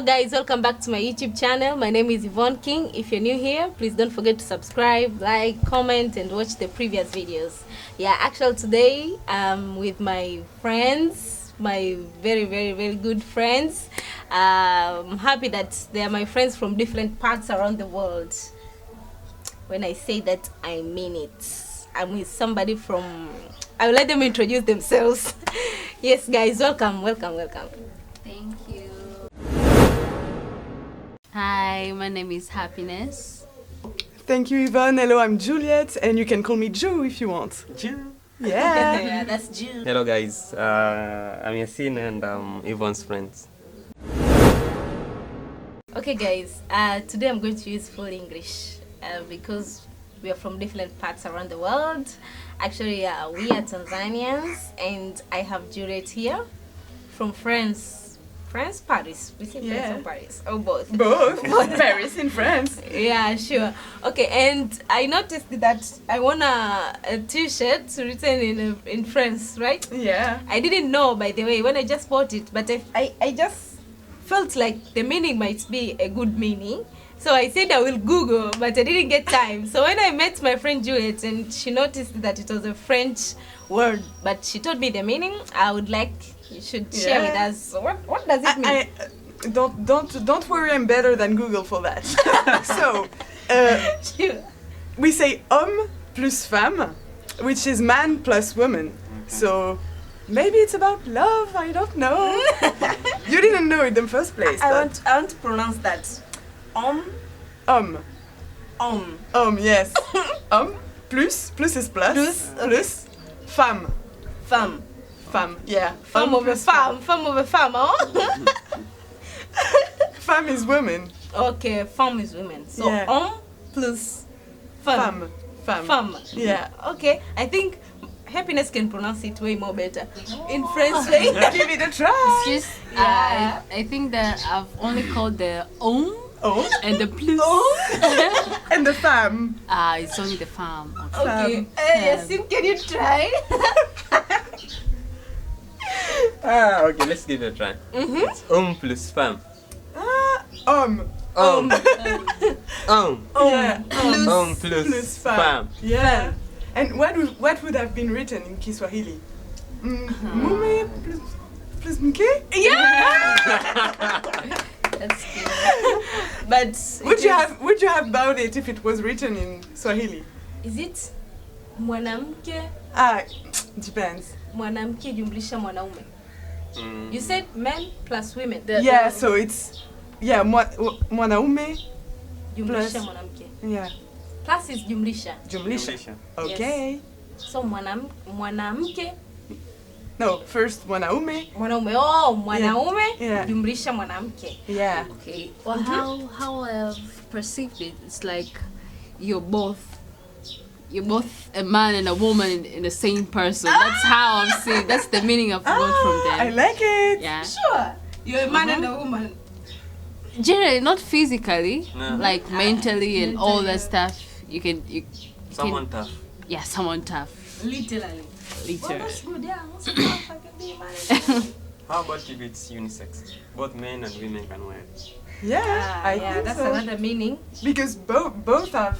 guys, welcome back to my YouTube channel. My name is Yvonne King. If you're new here, please don't forget to subscribe, like, comment, and watch the previous videos. Yeah, actually today I'm with my friends, my very good friends. I'm happy that they are my friends from different parts around the world. When I say that, I mean it. I'm with somebody from... I'll let them introduce themselves. Yes guys, welcome. Thank you. Hi, my name is Happiness. Thank you, Yvonne. Hello, I'm Juliet, and you can call me Ju if you want. Ju. Yeah. Yeah, that's June. Hello guys, I'm Yasin and I'm Yvonne's friends. Okay guys, today I'm going to use full English because we are from different parts around the world. Actually, we are Tanzanians, and I have Juliet here from France, Paris. We say France or Paris, or both? Both. Paris in France. Yeah, sure. Okay, and I noticed that I won a T-shirt written in France, right? Yeah. I didn't know, by the way, when I just bought it, but I just felt like the meaning might be a good meaning. So I said I will Google, but I didn't get time. So when I met my friend Juliet and she noticed that it was a French word, but she told me the meaning, I would like you should share with us. What does it mean? Don't worry, I'm better than Google for that. So, Sure. we say homme plus femme, which is man plus woman. So, maybe it's about love, I don't know. You didn't know it in the first place. I want to pronounce that. Homme, yes. Homme plus is plus, plus femme. Femme, yeah. Femme over femme, oh? Femme is woman. Okay, femme is women. So Yeah. homme plus femme. Femme. Yeah. Okay, I think Happiness can pronounce it way more better in French. Way. Give it a try. Just, Yeah. I think that I've only called the homme Oh. and the plus. And the femme. It's only the femme. Okay, Yasin, can you try? Okay, let's give it a try. It's homme plus femme. Homme. Homme. Homme. Yeah. Homme plus femme. Yeah. And what would have been written in Kiswahili? Mume plus mke? That's good. But Would you have bought it if it was written in Swahili? is it mwanamke Depends. mwanamke jumlisha mwanaume? You said men plus women. Yeah, so it's mwanaume Jumlisha plus- mwanamke. yeah. Plus is jumlisha. Jumlisha. Okay. So mwanamke No, first mwanaume. mwanaume. Mwanaume Yeah. jumlisha mwanamke. Yeah. Okay. Well, how I've perceived it, it's like you're both a man and a woman in the same person. That's how I'm seeing. That's the meaning of both from them. I like it. Yeah. Sure. You're a man and a woman. Generally, not physically, No. like mentally and all that stuff. You can Someone tough. yeah, someone tough. Literally. Literally. That's good, yeah. Also, if I can be a man and a woman. How about if it's unisex? Both men and women can wear it. Yeah, I yeah, think that's so. another meaning. Because both have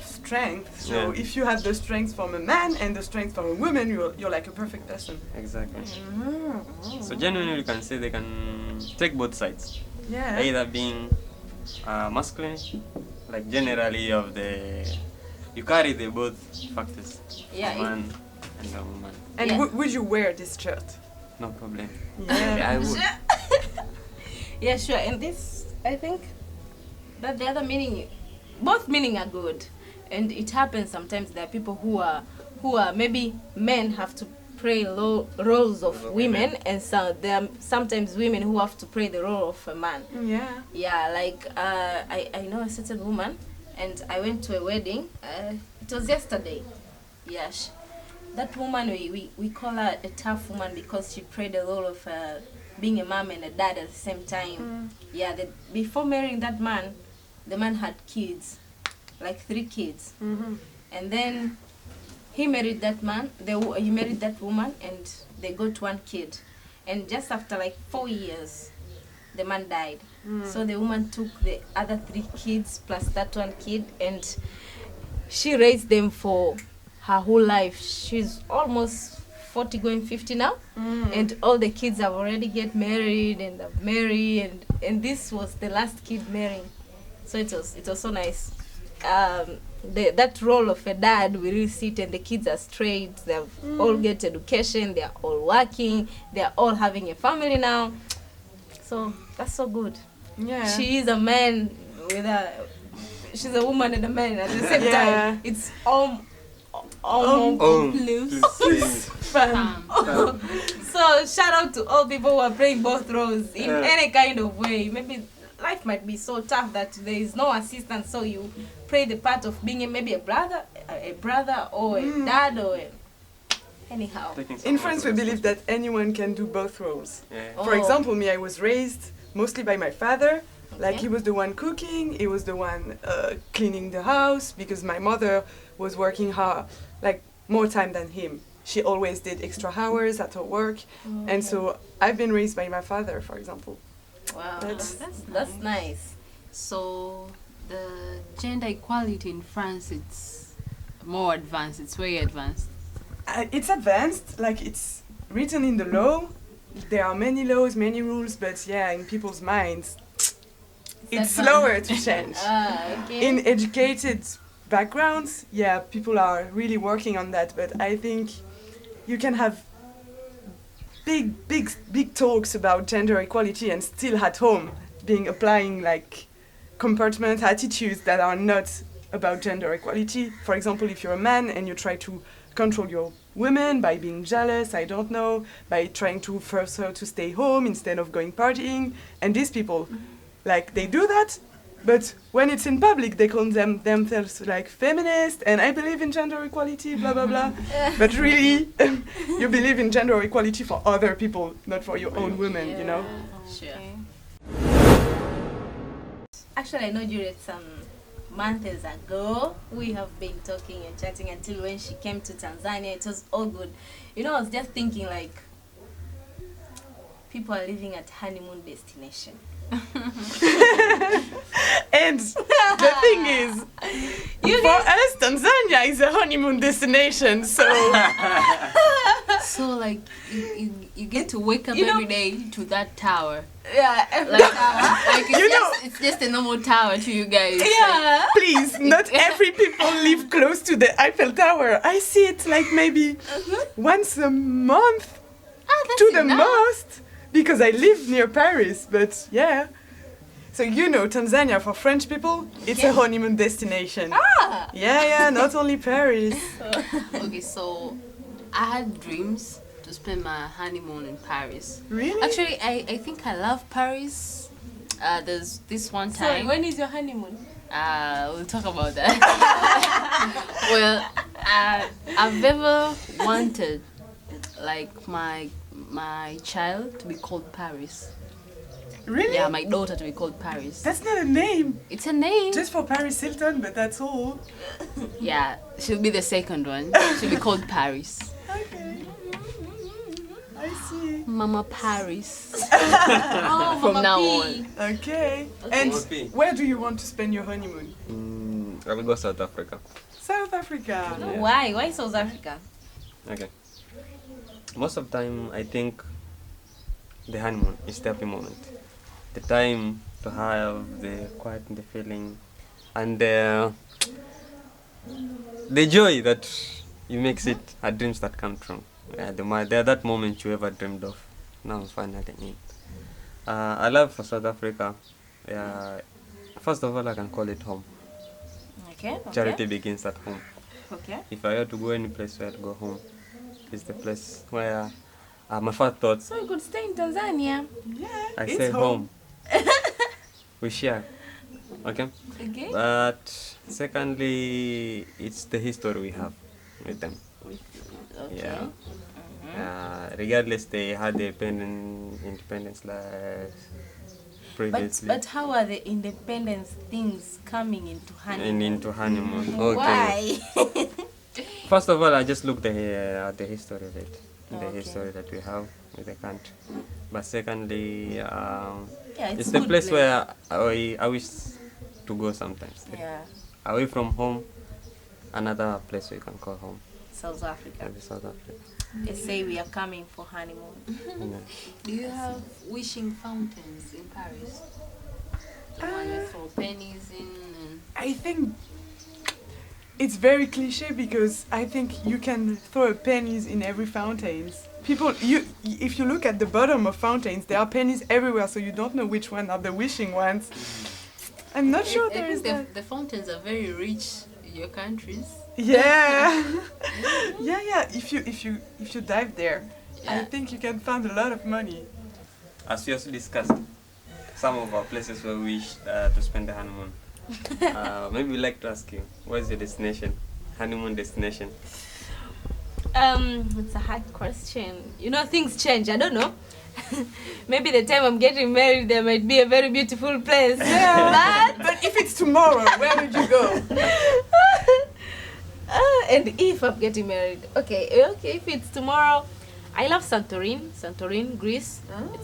strength. So Yeah. if you have the strength from a man and the strength from a woman, you're like a perfect person. Exactly. So genuinely you can say they can take both sides. Yeah. Either being masculine, like generally you carry the both factors. Yeah, A man and a woman. And Yeah. would you wear this shirt? No problem. Yeah. I would. Yeah, sure. And this, I think, that the other meaning, both meaning are good, and it happens sometimes. There are people who are maybe men have to play roles of women, and so there are sometimes women who have to play the role of a man. Yeah. Yeah, like I know a certain woman, and I went to a wedding. It was yesterday. Yeah, that woman we call her a tough woman because she played the role of being a mom and a dad at the same time. Yeah, before marrying that man, the man had kids, like 3 kids, and then he married that man. He married that woman, and they got 1 kid. And just after like 4 years, the man died. So the woman took the other 3 kids plus that one kid, and she raised them for her whole life. She's almost 40 going 50 now, and all the kids have already get married and are married, and this was the last kid marrying. So it was so nice. That role of a dad, we really see it, and the kids are straight. They have all get education. They are all working. They are all having a family now. So that's so good. Yeah. She is a man with a. She's a woman and a man at the same time. It's Plus femme. So shout out to all people who are playing both roles in any kind of way. Maybe life might be so tough that there is no assistance, so you play the part of being maybe a brother or a dad or anyhow. In France, we believe that anyone can do both roles. Yeah. For example, me, I was raised mostly by my father. Like, he was the one cooking, he was the one cleaning the house, because my mother was working hard, like, more time than him. She always did extra hours at her work, and so I've been raised by my father, for example. Wow, that's nice. So the gender equality in France, it's more advanced. It's way advanced. It's advanced, like, it's written in the law. There are many laws, many rules, but yeah, in people's minds, it's slower to change. Okay. In educated backgrounds, yeah, people are really working on that, but I think you can have big talks about gender equality and still at home applying like compartment attitudes that are not about gender equality. For example, if you're a man and you try to control your women by being jealous, I don't know, by trying to force her to stay home instead of going partying, and these people, like, they do that, but when it's in public, they call themselves like feminist, and I believe in gender equality, blah blah blah. But really, you believe in gender equality for other people, not for your own women, you know? Sure. Actually, I know during some months ago, we have been talking and chatting until when she came to Tanzania. It was all good. You know, I was just thinking, like, people are living at honeymoon destination. And the thing is, for us, Tanzania is a honeymoon destination, so... So, like, you get to wake up every day to that tower. Yeah, every Like, tower. like it's just a normal tower to you guys. Yeah. Please, not every people live close to the Eiffel Tower. I see it like maybe once a month to the most, because I live near Paris, but yeah. So you know, Tanzania, for French people, it's a honeymoon destination. Yeah, not only Paris. Okay, so I had dreams to spend my honeymoon in Paris. Really? Actually, I think I love Paris. There's this one time. Sorry, when is your honeymoon? We'll talk about that. Well, I've ever wanted, like, my child to be called Paris. Really? Yeah, my daughter to be called Paris. That's not a name. It's a name. Just for Paris Hilton, but that's all. Yeah, she'll be the second one. She'll be called Paris. Okay. I see. Mama Paris. Oh, From Mama now P. on. Okay. And Okay. where do you want to spend your honeymoon? I will go South Africa. South Africa. No, why? Why South Africa? Okay. Most of the time, I think the honeymoon is the happy moment. The time to have the quiet and the feeling, and the joy that you makes it a dreams that come true. That moment you ever dreamed of. Now it's finally in. I love for South Africa. First of all, I can call it home. Okay. Charity begins at home. Okay. If I had to go any place where to go home, it's the place where my first thoughts. So you could stay in Tanzania. Yeah, I it's say home. We share. Okay? Okay. But secondly, it's the history we have with them. Okay. Yeah. Regardless, they had the independence like previously. But how are the independence things coming into honeymoon? And into honeymoon. Okay. Why? First of all, I just looked at the history of it. The Okay. history that we have with the country. But secondly, Yeah, It's a the good place where I wish to go sometimes. Yeah, Away from home, another place we can call home. South Africa. Maybe South Africa. They say we are coming for honeymoon. Yeah. Do you have wishing fountains in Paris? The one you throw pennies in and I think it's very cliche because I think you can throw pennies in every fountains. People, if you look at the bottom of fountains, there are pennies everywhere, so you don't know which one are the wishing ones. I'm not sure I there is think that. the fountains are very rich in your countries. Yeah, yeah. If you dive there, I Yeah. think you can find a lot of money. As we also discussed, some of our places where we wish to spend the honeymoon. Maybe we'd like to ask you, where's your destination? Honeymoon destination? It's a hard question. You know, things change. I don't know. Maybe the time I'm getting married, there might be a very beautiful place. But if it's tomorrow, where would you go? And if I'm getting married, okay. If it's tomorrow, I love Santorin, Greece.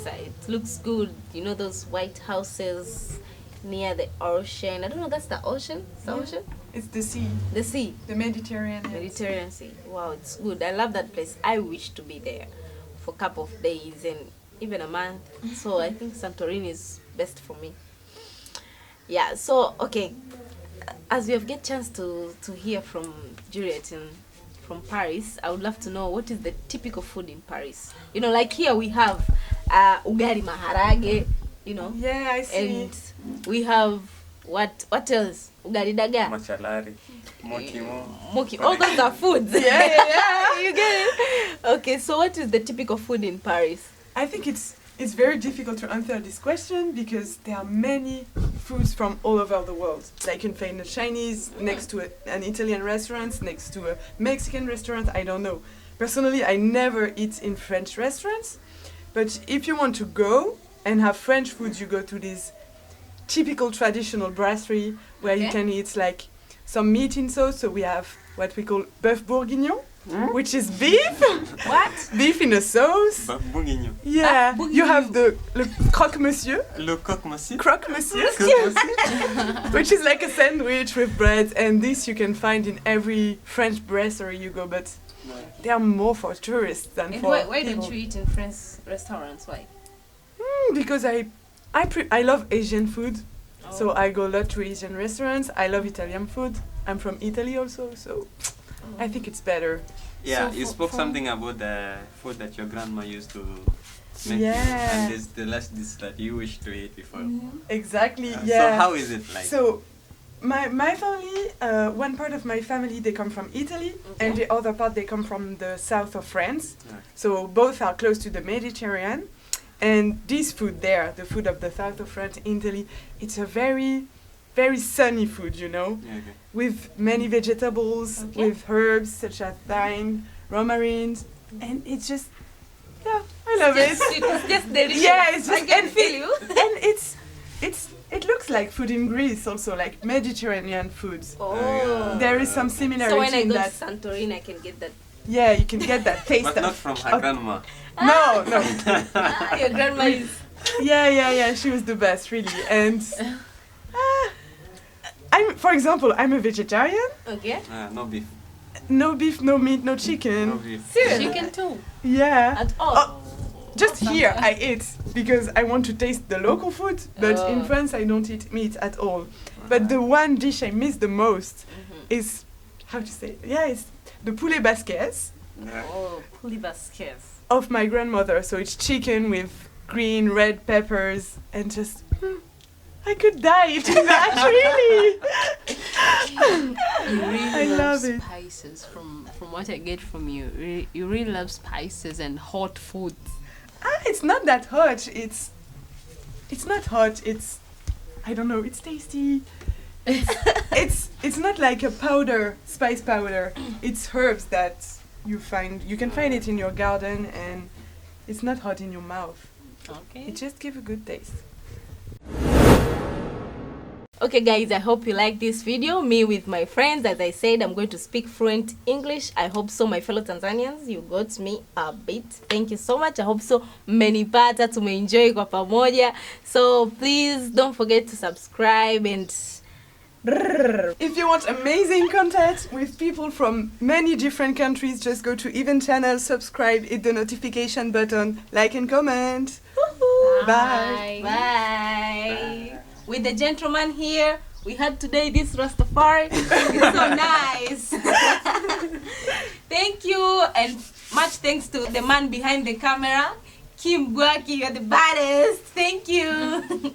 It looks good. You know those white houses near the ocean. I don't know. That's the ocean. It's the ocean. It's the sea, The sea. the Mediterranean. Mediterranean Sea. Wow, it's good. I love that place. I wish to be there for a couple of days and even a month. So I think Santorini is best for me. Yeah, so okay. As we have get chance to hear from Juliet and from Paris, I would love to know what is the typical food in Paris. You know, like here we have ugali maharage, you know. Yeah, I see. And we have what else? Ugali daga. Machalari, mokimo. Moki. All those are foods. Yeah. You get it? Okay, so what is the typical food in Paris? I think it's very difficult to answer this question because there are many foods from all over the world. Like you can find a Chinese next to an Italian restaurant, next to a Mexican restaurant, I don't know. Personally, I never eat in French restaurants, but if you want to go and have French food, you go to this typical traditional brasserie where you can eat like some meat in sauce. So we have what we call bœuf bourguignon, which is beef. What? Beef in a sauce. Bourguignon. Yeah, bourguignon. you have the croque monsieur. Le coq monsieur. Croque monsieur, which is like a sandwich with bread, and this you can find in every French brasserie you go, but they are more for tourists than And for why people. don't you eat in French restaurants? Why? Because I love Asian food, so I go a lot to Asian restaurants. I love Italian food. I'm from Italy also, so I think it's better. Yeah, So you for- spoke for- something about the food that your grandma used to make. Yeah. And there's the last dish that you wish to eat before. Exactly, So yeah. how is it like? So, my family, one part of my family, they come from Italy, and the other part, they come from the south of France. Yeah. So both are close to the Mediterranean. And this food there, the food of the south of France, Italy, it's a very, very sunny food, you know, Yeah, okay. with many vegetables, Okay. with herbs such as thyme, romaine, and it's just, yeah, I love it. It's just delicious. Yeah, it's just I can and feel it- you. And it looks like food in Greece also, like Mediterranean foods. Oh. There is some similarity So when I in go that. to Santorini, I can get that. Yeah, you can get that taste. But not from her of- grandma. No, no. Your grandma is. Yeah. She was the best, really. And for example, I'm a vegetarian. Okay. No beef. No beef, no meat, no chicken. No beef. Seriously? Chicken too. Yeah. At all. Oh, just here I eat because I want to taste the local food, but in Oh. France I don't eat meat at all. But the one dish I miss the most is, how to say it? Yeah, it's the poulet basquez Yeah. Oh, poulet basquez. of my grandmother. So it's chicken with green, red peppers, and just, I could die eating that, really. You really I love love it. spices. From what I get from you, you really love spices and hot food. It's not that hot. It's not hot. It's, I don't know. It's tasty. It's not like a powder, spice powder. It's herbs that you can find it in your garden, and it's not hot in your mouth. Okay. It just gives a good taste. Okay guys, I hope you like this video. Me with my friends, as I said, I'm going to speak fluent English. I hope so, my fellow Tanzanians, you got me a bit. Thank you so much. I hope so mmenipata, tumeenjoy kwa pamoja. So please don't forget to subscribe and if you want amazing content with people from many different countries, just go to Even channel, subscribe, hit the notification button, like and comment. Bye. Bye. With the gentleman here, we had today this Rastafari. It's so nice. Thank you, and much thanks to the man behind the camera, Kim Gwaki. You're the baddest. Thank you.